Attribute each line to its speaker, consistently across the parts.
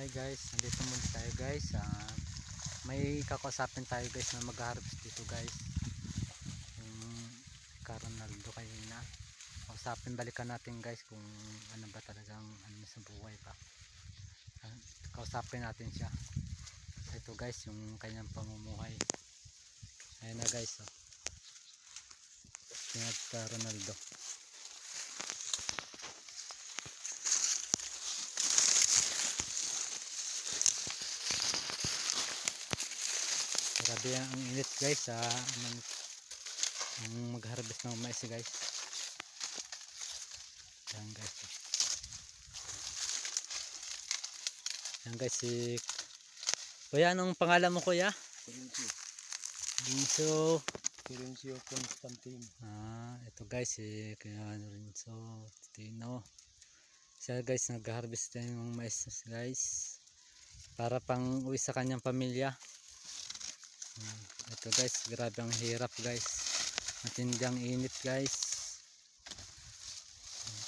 Speaker 1: Hi guys, nandito muna tayo guys. May kakausapin tayo guys na mag-harvest dito guys. Yung Ronaldo kanina. Balikan natin guys kung ano ba talagang ano sa buhay pa. Kausapin natin siya. Ito guys yung kanyang pamumuhay. Ayan na guys. Ronaldo. Grabe ang init guys ang mag-harvest ng mais guys. Yan guys. Yan guys si Kuya, anong pangalan mo kuya?
Speaker 2: Terencio Constantine.
Speaker 1: Ito guys si Kuya Lorenzo Tino. Siya guys nag-harvest tayo ng mais guys. Para pang uwi sa kanyang pamilya. Ito guys, grabe ang hirap guys, matindang init guys.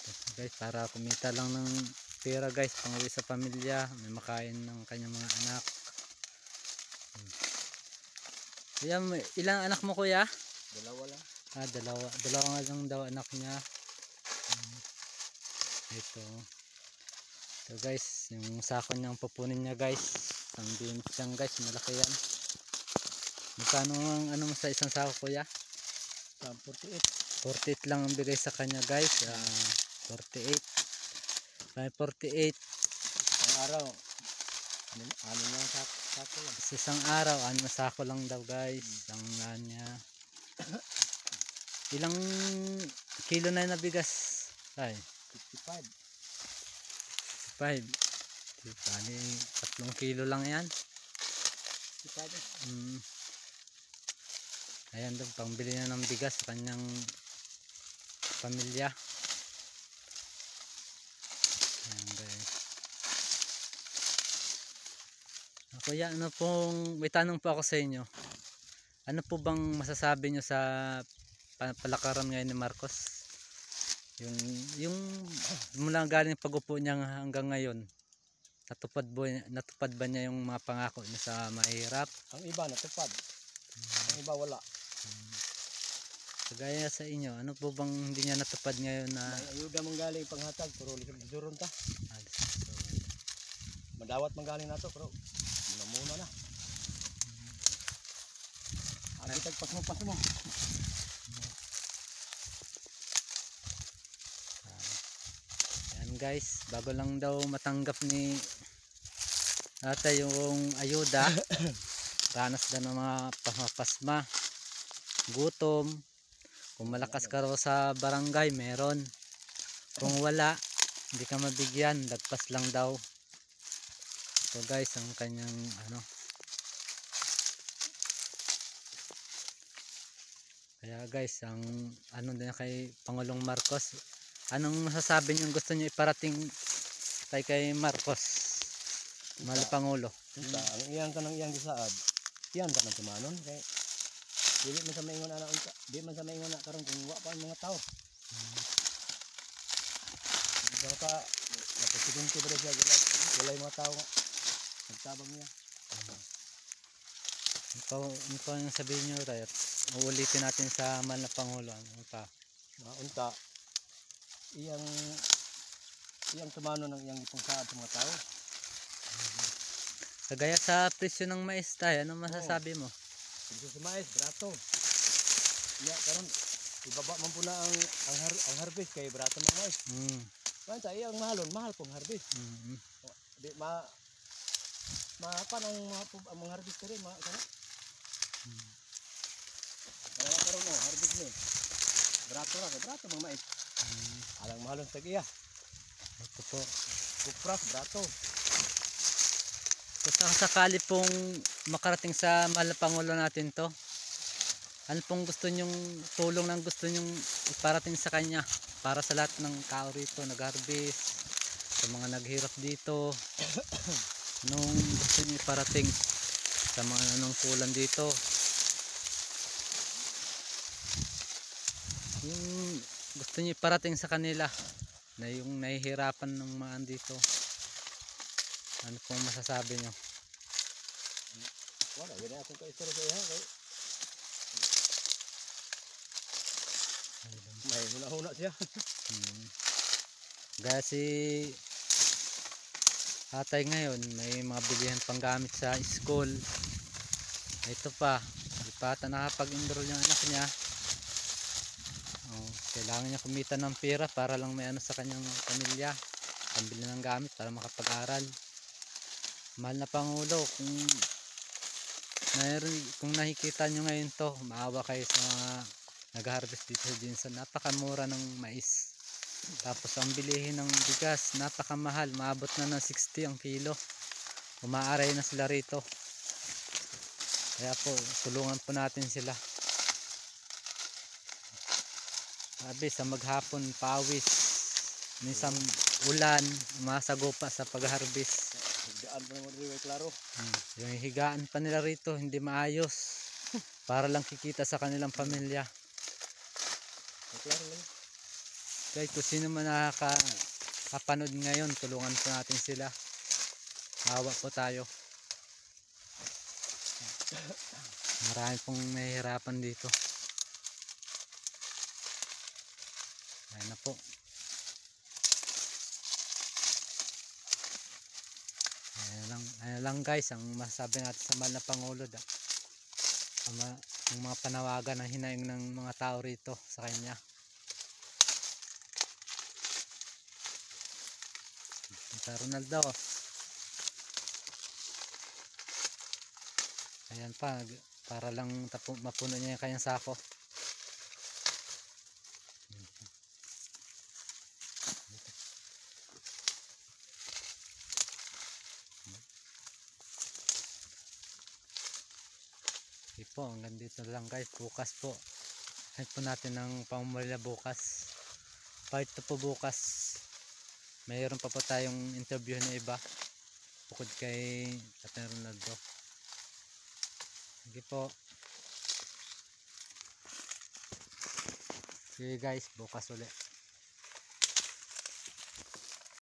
Speaker 1: Ito guys, para kumita lang ng pera guys, pang uwi sa pamilya, may makain ng kanyang mga anak. Kuya, ilang anak mo kuya?
Speaker 2: Dalawa lang.
Speaker 1: Dalawa nga lang daw anak niya. Ito guys, yung sako niyang pupunin niya guys, ang bimpiyang guys, malaki yan. Magkano ang ano mo sa isang sako kuya?
Speaker 2: 48
Speaker 1: lang ang bigay sa kanya guys. 48
Speaker 2: ang araw. Ano lang sako lang.
Speaker 1: sa isang araw, ano sako lang daw guys ang niya. Ilang kilo na nabigas? Ay,
Speaker 2: 55.
Speaker 1: Bali 3 kilo lang yan.
Speaker 2: 55.
Speaker 1: Ayan daw, pangbili na ng bigas sa kanyang pamilya. Ayan guys. Kuya, may tanong po ako sa inyo. Ano po bang masasabi nyo sa palakaran ngayon ni Marcos? Yung mula galing pag-upo niya hanggang ngayon, natupad ba niya yung mga pangako niya sa mahirap?
Speaker 2: Ang iba natupad, ang iba wala.
Speaker 1: Kagaya sa inyo, ano po bang hindi niya natupad ngayon na
Speaker 2: may ayuda manggaling panghatag pero liduron ta. Madawat manggaling nato pero muna na. Agitag pas mo.
Speaker 1: Ayan guys, bago lang daw matanggap ni ata yung ayuda, ranas daw ng mga pamapasma, gutom. Kung malakas ka raw sa barangay, meron. Kung wala, hindi ka mabigyan, lagpas lang daw. Ito guys, ang kanyang ano. Kaya guys, ang ano din kay Pangulong Marcos, anong masasabi niyo gusto niyo iparating kay Marcos? Mahal Pangulo.
Speaker 2: Ang iyang kanang iyang gisaad. Iyan ta man tumanon kay dili man sa maingon ana unta. Di man sa maingon na karon kung wa pa ang mga tao. Baka napresidente ba siya wala yung mga tao nga nagtabang niya.
Speaker 1: Ito yung sabihin nyo, Rayot. Uulitin natin sa mahal na Pangulo.
Speaker 2: Unta, iyang tumano ng iyang ipungsaad sa mga tao.
Speaker 1: Kagaya sa presyo ng mais tayo, ano masasabi mo?
Speaker 2: Presyo sa mais, barato. Karon ibaba man pula ang harvest kay barato ng mais. Kaya iyang mahal pong harvest. Di panang mga harvest rin kana. Kaya karon harvest ni. Barato mga mais. Alang mahalon sa iya.
Speaker 1: Ito po.
Speaker 2: Kupras, barato.
Speaker 1: Kung sakali pong makarating sa mahal na Pangulo natin to, ano pong tulong ng gusto nyong iparating sa kanya para sa lahat ng tao rito nag-harvest, sa mga naghirap dito? Anong gusto nyo iparating sa mga nanungkulan dito? Yung gusto nyo iparating sa kanila na yung nahihirapan ng mga andito. Ano pong masasabi nyo?
Speaker 2: Wala, ganyan akong ka-istorya sa iya. May huna-huna siya.
Speaker 1: Gaya si tatay ngayon, may mga bilihan pang gamit sa school. Ito pa, di pa ata nakapag-enroll yung anak niya. Kailangan niya kumita ng pera para lang may ano sa kanyang pamilya, pambili ng gamit para makapag-aral. Mahal na Pangulo, kung nakikita nyo ngayon to, maawa kayo sa mga nag-harvest dito sa Jinsan. Napakamura ng mais. Tapos ang bilihin ng bigas, napakamahal, maabot na ng 60 ang kilo. Umaaray na sila rito. Kaya po, tulungan po natin sila. Sabi sa maghapon pawis, minsan ulan, masagopa sa pag-harvest.
Speaker 2: Higaan pa naman rin, klaro.
Speaker 1: Yung higaan pa nila rito hindi maayos para lang kikita sa kanilang pamilya.
Speaker 2: Klaro lang.
Speaker 1: Guys, kung sino man nakakapanood ngayon, tulungan po natin sila. Hawa po tayo. Marami pong nahihirapan dito. Ayan na po. Ayan lang guys ang masasabi natin sa mahal na Pangulo. Ang mga panawagan ng hinaing ng mga tao rito sa kanya. Sa Ronaldo. Ayan pa, para lang mapuno niya yung kanyang sako. Okay po, hanggang dito lang guys. Bukas po, hint po natin ng pamumulila bukas. Part 2 po bukas. Mayroon pa po tayong interview na iba bukod kay Tatay Ronaldo. Okay po. See you guys bukas ulit.